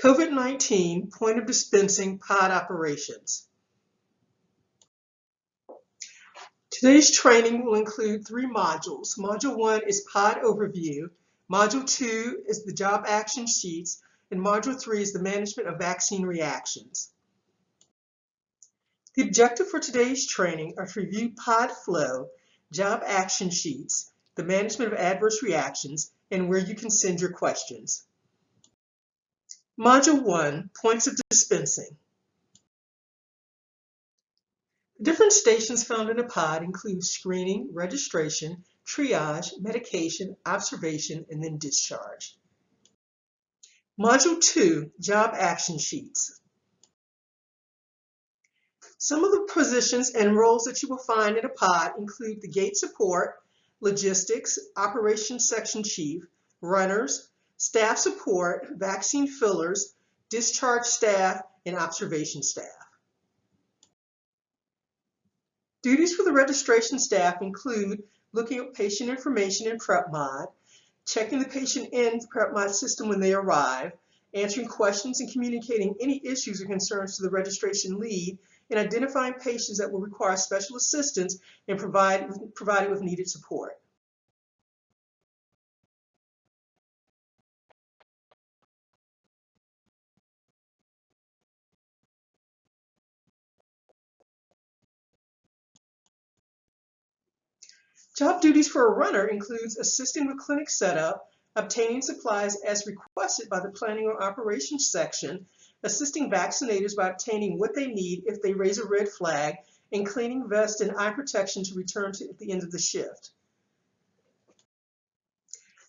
COVID-19 point of dispensing pod operations. Today's training will include 3 modules. Module 1 is pod overview. Module 2 is the job action sheets. And Module 3 is the management of vaccine reactions. The objective for today's training are to review pod flow, job action sheets, the management of adverse reactions, and where you can send your questions. Module 1, points of dispensing. The different stations found in a pod include screening, registration, triage, medication, observation, and then discharge. Module 2, job action sheets. Some of the positions and roles that you will find in a pod include the gate support, logistics, operations section chief, runners, staff support, vaccine fillers, discharge staff, and observation staff. Duties for the registration staff include looking at patient information in PrepMod, checking the patient in the PrepMod system when they arrive, answering questions and communicating any issues or concerns to the registration lead, and identifying patients that will require special assistance and provided with needed support. Job duties for a runner includes assisting with clinic setup, obtaining supplies as requested by the planning or operations section, assisting vaccinators by obtaining what they need if they raise a red flag, and cleaning vest and eye protection to return to at the end of the shift.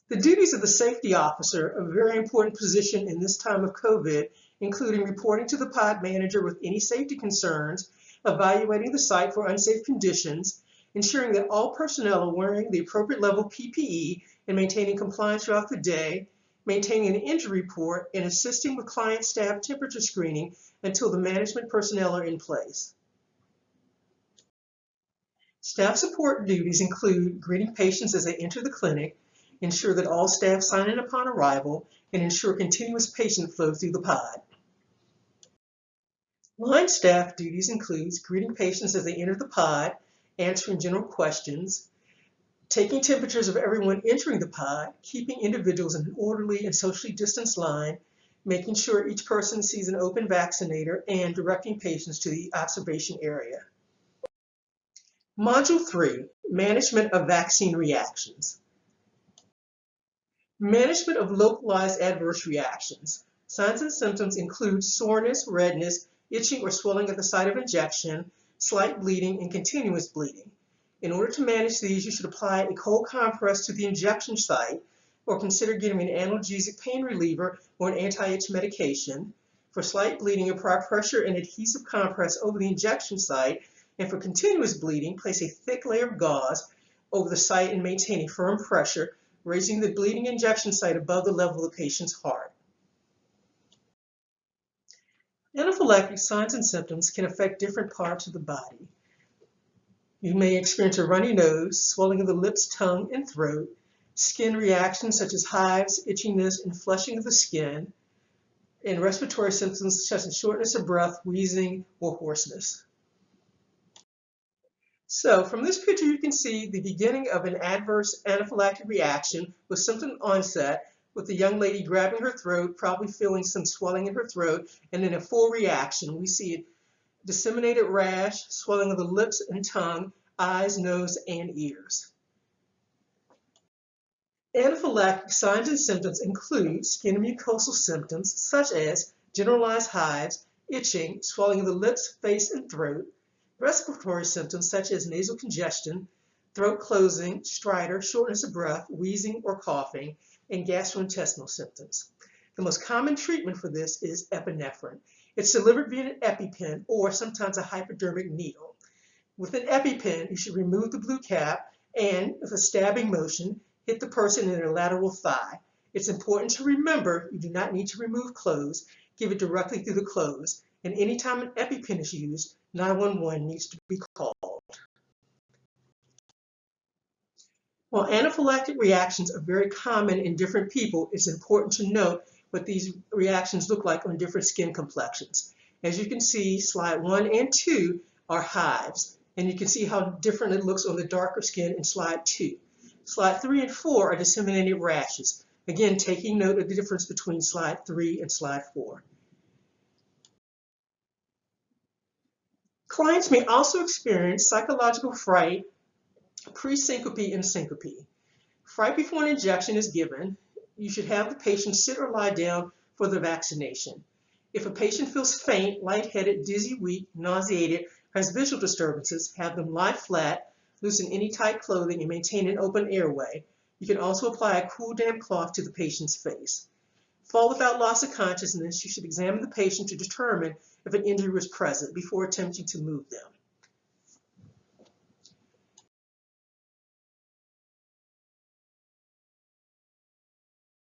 The duties of the safety officer, a very important position in this time of COVID, including reporting to the pod manager with any safety concerns, evaluating the site for unsafe conditions, ensuring that all personnel are wearing the appropriate level PPE and maintaining compliance throughout the day, maintaining an injury report, and assisting with client staff temperature screening until the management personnel are in place. Staff support duties include greeting patients as they enter the clinic, ensure that all staff sign in upon arrival, and ensure continuous patient flow through the pod. Line staff duties includes greeting patients as they enter the pod, answering general questions, taking temperatures of everyone entering the pod, keeping individuals in an orderly and socially distanced line, making sure each person sees an open vaccinator, and directing patients to the observation area. Module 3, management of vaccine reactions. Management of localized adverse reactions. Signs and symptoms include soreness, redness, itching or swelling at the site of injection, slight bleeding, and continuous bleeding. In order to manage these, you should apply a cold compress to the injection site or consider giving an analgesic pain reliever or an anti-itch medication. For slight bleeding, apply pressure and adhesive compress over the injection site, and for continuous bleeding, place a thick layer of gauze over the site and maintain a firm pressure, raising the bleeding injection site above the level of the patient's heart. Anaphylactic signs and symptoms can affect different parts of the body. You may experience a runny nose, swelling of the lips, tongue, and throat, skin reactions such as hives, itchiness, and flushing of the skin, and respiratory symptoms such as shortness of breath, wheezing, or hoarseness. So from this picture, you can see the beginning of an adverse anaphylactic reaction with symptom onset, with the young lady grabbing her throat, probably feeling some swelling in her throat, and then a full reaction. We see a disseminated rash, swelling of the lips and tongue, eyes, nose, and ears. Anaphylactic signs and symptoms include skin and mucosal symptoms such as generalized hives, itching, swelling of the lips, face, and throat, respiratory symptoms such as nasal congestion, throat closing, stridor, shortness of breath, wheezing or coughing, and gastrointestinal symptoms. The most common treatment for this is epinephrine. It's delivered via an EpiPen or sometimes a hypodermic needle. With an EpiPen, you should remove the blue cap and, with a stabbing motion, hit the person in their lateral thigh. It's important to remember you do not need to remove clothes. Give it directly through the clothes. And anytime an EpiPen is used, 911 needs to be called. While anaphylactic reactions are very common in different people, it's important to note what these reactions look like on different skin complexions. As you can see, slide 1 and 2 are hives, and you can see how different it looks on the darker skin in slide 2. Slide 3 and 4 are disseminated rashes, again taking note of the difference between slide 3 and slide 4. Clients may also experience psychological fright, pre-syncope, and syncope. Fright before an injection is given. You should have the patient sit or lie down for the vaccination. If a patient feels faint, lightheaded, dizzy, weak, nauseated, has visual disturbances, have them lie flat, loosen any tight clothing, and maintain an open airway. You can also apply a cool, damp cloth to the patient's face. Fall without loss of consciousness. You should examine the patient to determine if an injury was present before attempting to move them.